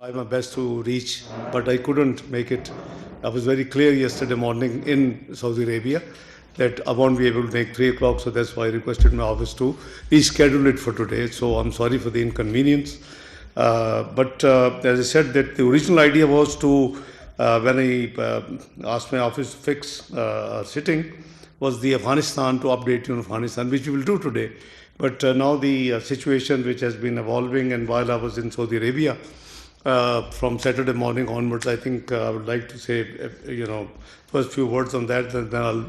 tried my best to reach, but I couldn't make it. I was very clear yesterday morning in Saudi Arabia that I won't be able to make 3 o'clock, so that's why I requested my office to reschedule it for today. So I'm sorry for the inconvenience. But as I said, that the original idea was to, when I asked my office to fix a sitting, was the Afghanistan, to update you on Afghanistan, which we will do today. But now the situation which has been evolving, and while I was in Saudi Arabia, from Saturday morning onwards, I think I would like to say, first few words on that, and then I'll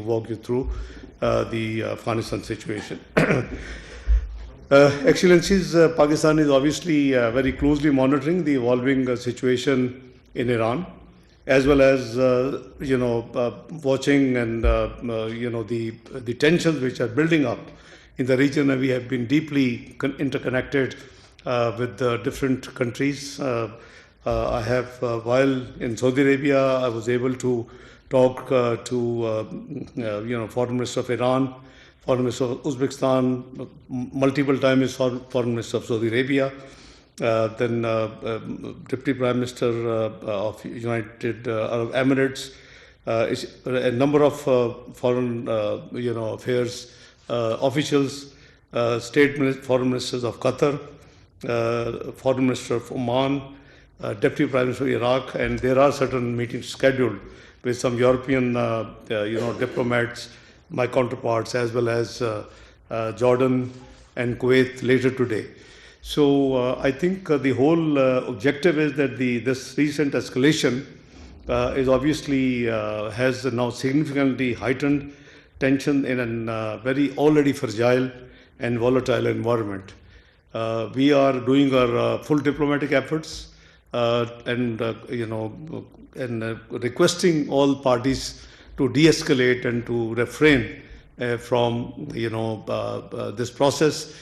walk you through the Afghanistan situation. Excellencies, Pakistan is obviously very closely monitoring the evolving situation in Iran, as well as watching and the tensions which are building up in the region, and we have been deeply interconnected with different countries. I have, while in Saudi Arabia, I was able to talk to Foreign Minister of Iran, Foreign Minister of Uzbekistan, multiple times Foreign Minister of Saudi Arabia, then Deputy Prime Minister of United Arab Emirates, a number of foreign affairs officials, foreign ministers of Qatar, Foreign Minister of Oman, Deputy Prime Minister of Iraq, and there are certain meetings scheduled with some European diplomats, my counterparts, as well as Jordan and Kuwait later today. So I think the whole objective is that this recent escalation is obviously has now significantly heightened tension in a very already fragile and volatile environment. We are doing our full diplomatic efforts and requesting all parties to de-escalate and to refrain from this process,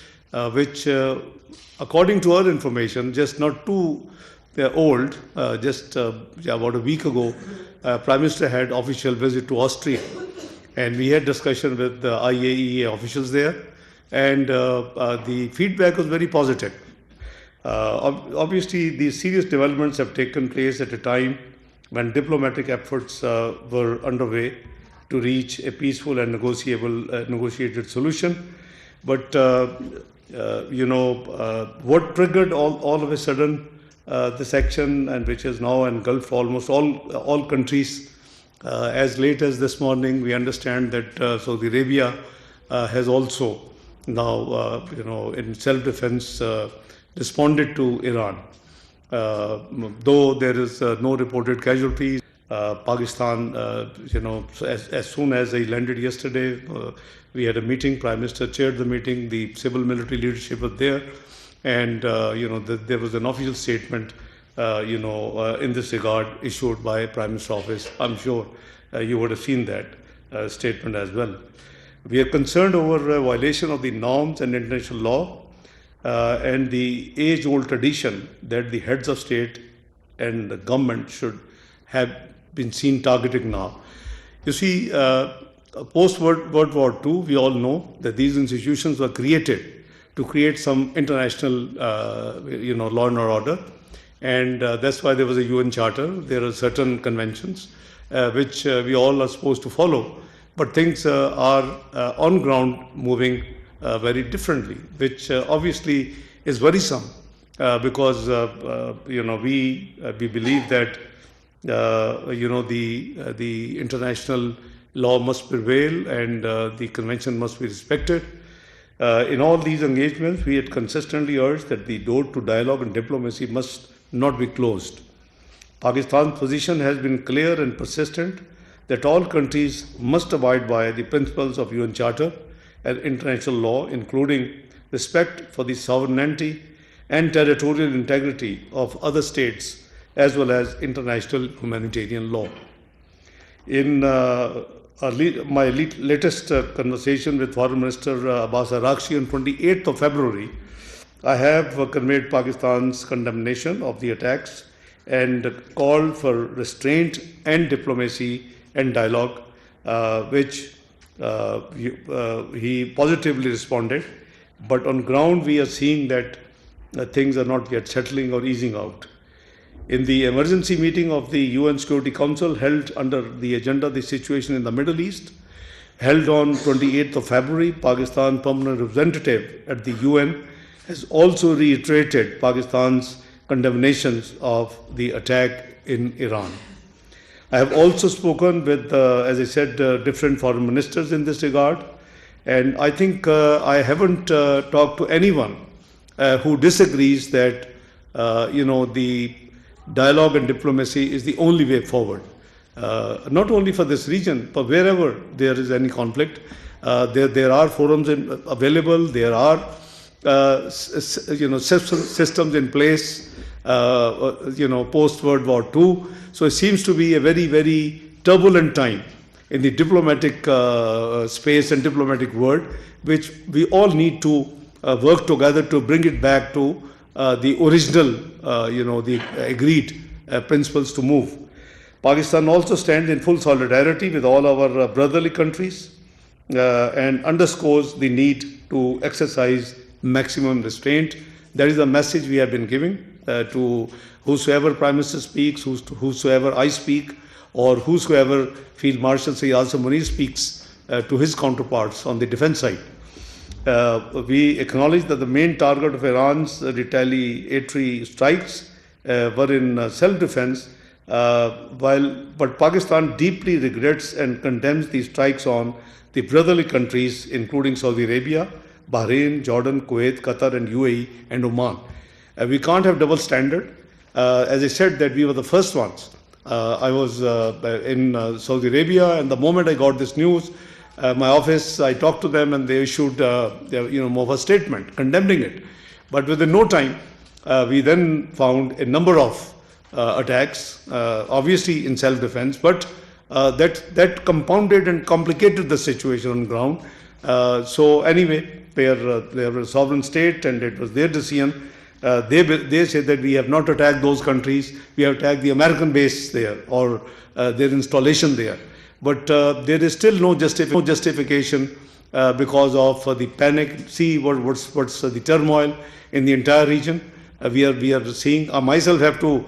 which, according to our information, just not too old, just about a week ago, Prime Minister had official visit to Austria, and we had discussion with the IAEA officials there, and the feedback was very positive. Obviously, these serious developments have taken place at a time when diplomatic efforts were underway to reach a peaceful and negotiated solution. But what triggered all of a sudden this action, and which has now engulfed almost all countries. As late as this morning, we understand that Saudi Arabia has also now, in self-defense, responded to Iran. Though there is no reported casualties, Pakistan, as soon as I landed yesterday, we had a meeting. Prime Minister chaired the meeting. The civil military leadership was there, and there was an official statement, in this regard, issued by Prime Minister's office. I'm sure you would have seen that statement as well. We are concerned over a violation of the norms and international law and the age-old tradition that the heads of state and the government should have been seen targeting now. You see, post-World War II, we all know that these institutions were created to create some international, law and order, and that's why there was a UN Charter. There are certain conventions which we all are supposed to follow, but things are on ground moving very differently, which obviously is worrisome because we believe that the international law must prevail and the convention must be respected. In all these engagements, we had consistently urged that the door to dialogue and diplomacy must not be closed. Pakistan's position has been clear and persistent that all countries must abide by the principles of UN Charter and international law, including respect for the sovereignty and territorial integrity of other states, as well as international humanitarian law. In my latest conversation with Foreign Minister Abbas Araghchi on 28th of February, I have conveyed Pakistan's condemnation of the attacks and called for restraint and diplomacy and dialogue, which he positively responded. But on ground, we are seeing that things are not yet settling or easing out. In the emergency meeting of the UN Security Council held under the agenda the situation in the Middle East, held on 28th of February, Pakistan permanent representative at the UN has also reiterated Pakistan's condemnations of the attack in Iran. I have also spoken with, as I said, different foreign ministers in this regard, and I think I haven't talked to anyone who disagrees that the dialogue and diplomacy is the only way forward. Not only for this region, but wherever there is any conflict, there are forums available. There are systems in place. Post World War II. So it seems to be a very, very turbulent time in the diplomatic space and diplomatic world, which we all need to work together to bring it back to the original, the agreed principles to move. Pakistan also stands in full solidarity with all our brotherly countries and underscores the need to exercise maximum restraint. That is the message we have been giving to whosoever Prime Minister speaks, whosoever I speak, or whosoever Field Marshal Sayyid Asim Munir speaks to his counterparts on the defense side. We acknowledge that the main target of Iran's retaliatory strikes were in self-defense, but Pakistan deeply regrets and condemns these strikes on the brotherly countries, including Saudi Arabia, Bahrain, Jordan, Kuwait, Qatar, and UAE, and Oman. We can't have double standard. As I said, that we were the first ones. I was in Saudi Arabia, and the moment I got this news, my office, I talked to them, and they issued more of a statement condemning it. But within no time, we then found a number of attacks, obviously in self-defense, but that compounded and complicated the situation on the ground. So anyway, they were a sovereign state, and it was their decision. They say that we have not attacked those countries, we have attacked the American base there or their installation there. But there is still no justification because of the panic. See what's the turmoil in the entire region. We are seeing. I myself have to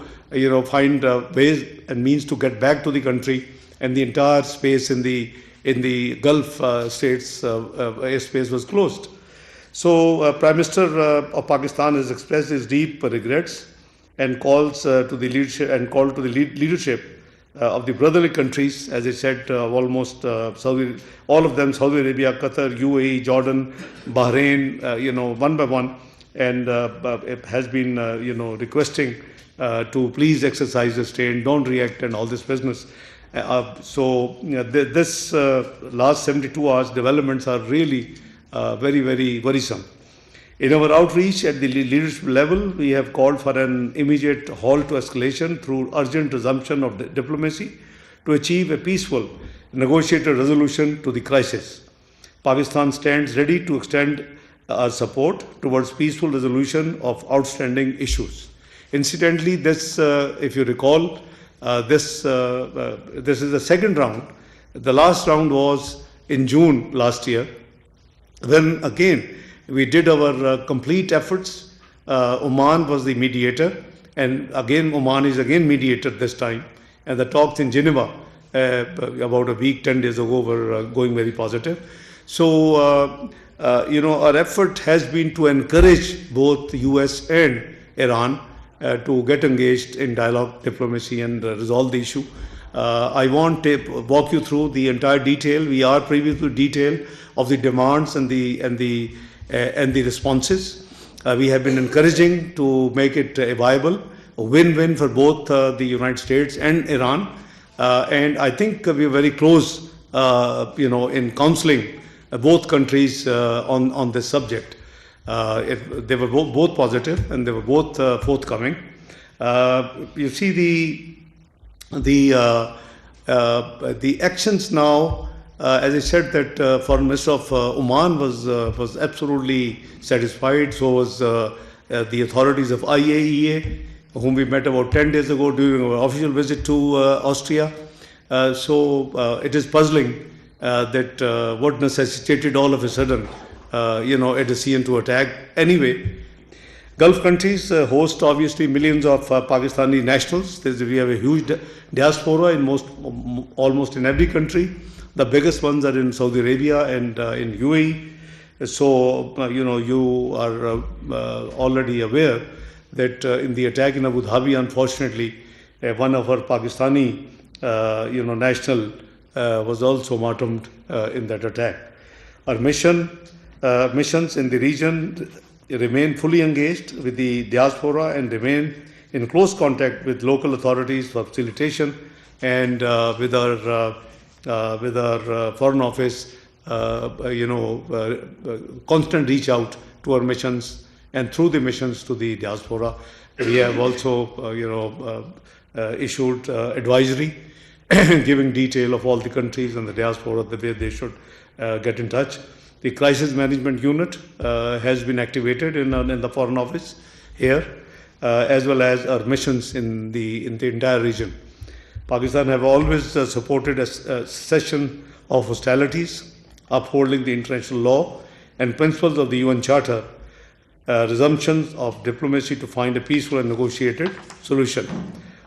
find ways and means to get back to the country, and the entire space in the Gulf states airspace was closed. So Prime Minister of Pakistan has expressed his deep regrets and calls to the leadership of the brotherly countries, as I said, almost all of them, Saudi Arabia, Qatar, UAE, Jordan, Bahrain, one by one, and it has been requesting to please exercise restraint, don't react, and all this business. This last 72 hours developments are really very, very worrisome. In our outreach at the leadership level, we have called for an immediate halt to escalation through urgent resumption of diplomacy to achieve a peaceful, negotiated resolution to the crisis. Pakistan stands ready to extend our support towards peaceful resolution of outstanding issues. Incidentally, this, if you recall, this is the second round. The last round was in June last year. Then again, we did our complete efforts. Oman was the mediator, and again Oman is again mediator this time. And the talks in Geneva about a week, 10 days ago were going very positive. So, our effort has been to encourage both the US and Iran to get engaged in dialogue, diplomacy, and resolve the issue. I won't walk you through the entire detail. We are privy to detail of the demands and the responses. We have been encouraging to make it a viable, a win-win for both the United States and Iran. And I think we are very close, in counseling both countries on this subject. They were both positive, and they were both forthcoming. You see the actions now. As I said, that Foreign Minister of Oman was absolutely satisfied. So was the authorities of IAEA, whom we met about 10 days ago during our official visit to Austria. So it is puzzling that what necessitated all of a sudden, a decision to attack. Anyway, Gulf countries host obviously millions of Pakistani nationals. We have a huge diaspora in almost in every country. The biggest ones are in Saudi Arabia and in UAE. So, you are already aware that in the attack in Abu Dhabi, unfortunately, one of our Pakistani, national was also martyred in that attack. Our missions in the region remain fully engaged with the diaspora and remain in close contact with local authorities for facilitation and with our foreign office, constant reach out to our missions and through the missions to the diaspora. We have also, issued advisory giving detail of all the countries and the diaspora the way they should get in touch. The crisis management unit has been activated in the foreign office here, as well as our missions in the entire region. Pakistan have always supported a cessation of hostilities, upholding the international law and principles of the UN Charter, resumptions of diplomacy to find a peaceful and negotiated solution.